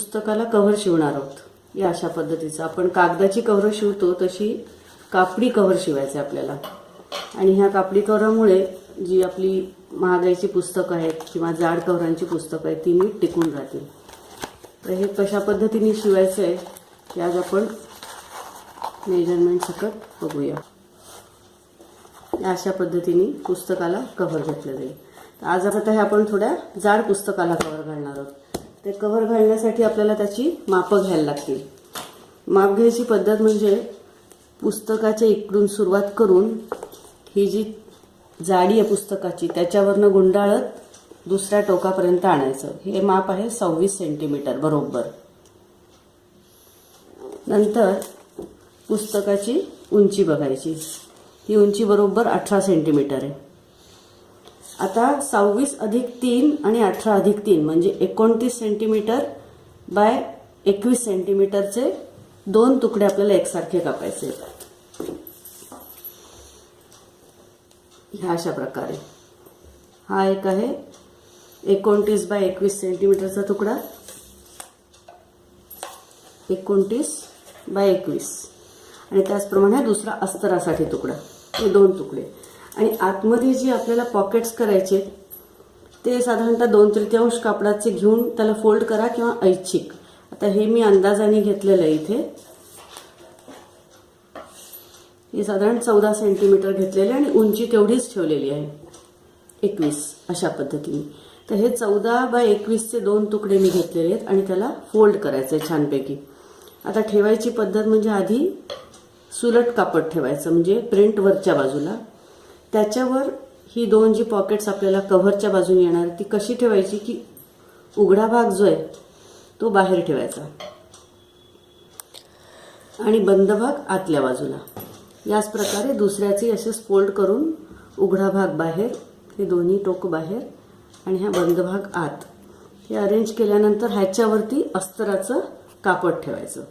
पुस्तकाला कव्हर शिवणार आहोत। या अशा पद्धतीचं आपण कागदाची कव्हर शिवतो तशी कापडी कव्हर शिवायचे आपल्याला। आणि ह्या कापडी कव्हरमुळे जी आपली महागाईची पुस्तकं आहेत किंवा जाड कव्हरांची पुस्तकं आहेत ती नीट टिकून राहतील। तर हे कशा पद्धतीने शिवायचं आहे ते आज आपण मेजरमेंट सकट बघूया। अशा पद्धतीने पुस्तकाला कव्हर घेतलं जाईल। आज आपण थोड्या जाड पुस्तकाला कव्हर घालणार आहोत। ते कव्हर घालण्यासाठी आपल्याला त्याची मापं घ्यायला लागतील। माप घ्यायची पद्धत म्हणजे पुस्तकाच्या इकडून सुरुवात करून ही जी जाडी आहे पुस्तकाची त्याच्यावरनं गुंडाळत दुसऱ्या टोकापर्यंत आणायचं। हे माप आहे 26 सेंटीमीटर बरोबर। नंतर पुस्तकाची उंची बघायची, ही उंची बरोबर 18 सेंटीमीटर आहे। आता 26 अधिक 3 आणि 18 अधिक 3 म्हणजे 29 सेंटीमीटर बाय 21 सेंटीमीटरचे दोन तुकडे आपल्याला एकसारखे कापायचे। ह्या अशा प्रकारे हा एक आहे 29 बाय 21 सेंटीमीटरचा तुकडा, 29 बाय 21 आणि त्याचप्रमाणे दुसरा अस्तरासाठी तुकडा, हे दोन तुकडे। आणि आतमध्ये जी आपल्याला पॉकेट्स करायचे ते साधारणतः 2/3 कापडाचे घेऊन त्याला फोल्ड करा किंवा ऐच्छिक। आता हे मी अंदाजाने घेतलेलं आहे। इथे हे साधारण 14 सेंटीमीटर घेतलेले आणि उंची तेवढीच ठेवलेली आहे 21 अशा पद्धतीने। तर हे 14 बाय 21 चे दोन तुकडे मी घेतलेले आहेत आणि त्याला फोल्ड करायचं आहे छानपैकी। आता ठेवायची पद्धत म्हणजे आधी सुलट कापड ठेवायचं म्हणजे प्रिंट वरच्या बाजूला, त्याच्यावर ही दोन जी पॉकेट्स आपल्याला कव्हरच्या बाजूने येणार ती कशी ठेवायची की उघडा भाग जो आहे तो बाहेर ठेवायचा आणि बंद भाग आतल्या बाजूला। याच प्रकारे दुसऱ्याचे असेच फोल्ड करून उघडा भाग बाहेर, हे दोन्ही टोक बाहेर आणि हा बंद भाग आत, हे अरेंज केल्यानंतर ह्याच्यावरती अस्तराचं कापड ठेवायचं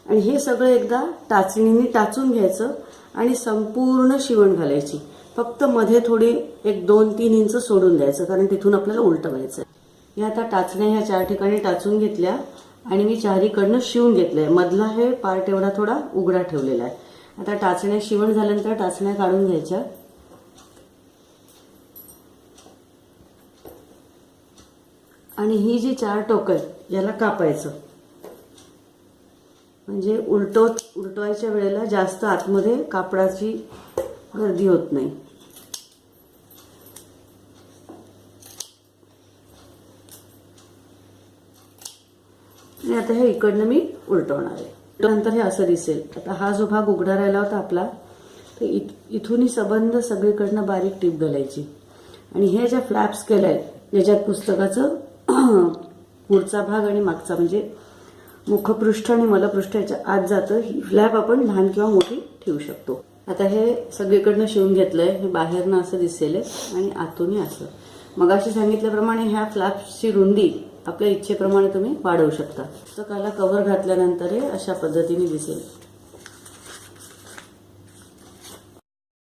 आणि हे सगळं एकदा टाचणीने टाचून घ्यायचं आणि संपूर्ण शिवण घालायची। फक्त मध्ये थोडी 1-2-3 इंच सोडून द्यायचं कारण तिथून आपल्याला उलटवायचं आहे। या आता टाचण्या ह्या 4 ठिकाणी टाचून घेतल्या आणि मी चारीकडनं शिवून घेतलंय। मधला हे पार्ट एवढा थोडा उघडा ठेवलेला आहे। आता टाचण्या शिवण झाल्यानंतर टाचण्या काढून घ्यायच्या आणि ही जी 4 टोक आहेत याला कापायचं म्हणजे उलटवायच्या वेळेला जास्त आतमध्ये कापडाची गर्दी होत नाही। आणि आता हे इकडनं मी उलटवणार आहे। नंतर हे असं दिसेल। आता हा जो भाग उघडा राहिला होता आपला तर इथूनही सबंध सगळीकडनं बारीक टीप घालायची आणि हे ज्या फ्लॅप्स केल्या आहेत याच्यात पुस्तकाचं पुढचा भाग आणि मागचा म्हणजे मुखपृष्ठ आणि मलपृष्ठ याच्या आत जातं। ही फ्लॅप आपण लहान किंवा मोठी ठेवू शकतो। आता हे सगळीकडनं शिवून घेतलंय, हे बाहेरनं असं दिसेल आणि आतूनही असं। मगाशी सांगितल्याप्रमाणे ह्या फ्लॅप्सची रुंदी आपल्या इच्छेप्रमाणे तुम्ही वाढवू शकता। पुस्तकाला कव्हर घातल्यानंतर हे अशा पद्धतीने दिसेल।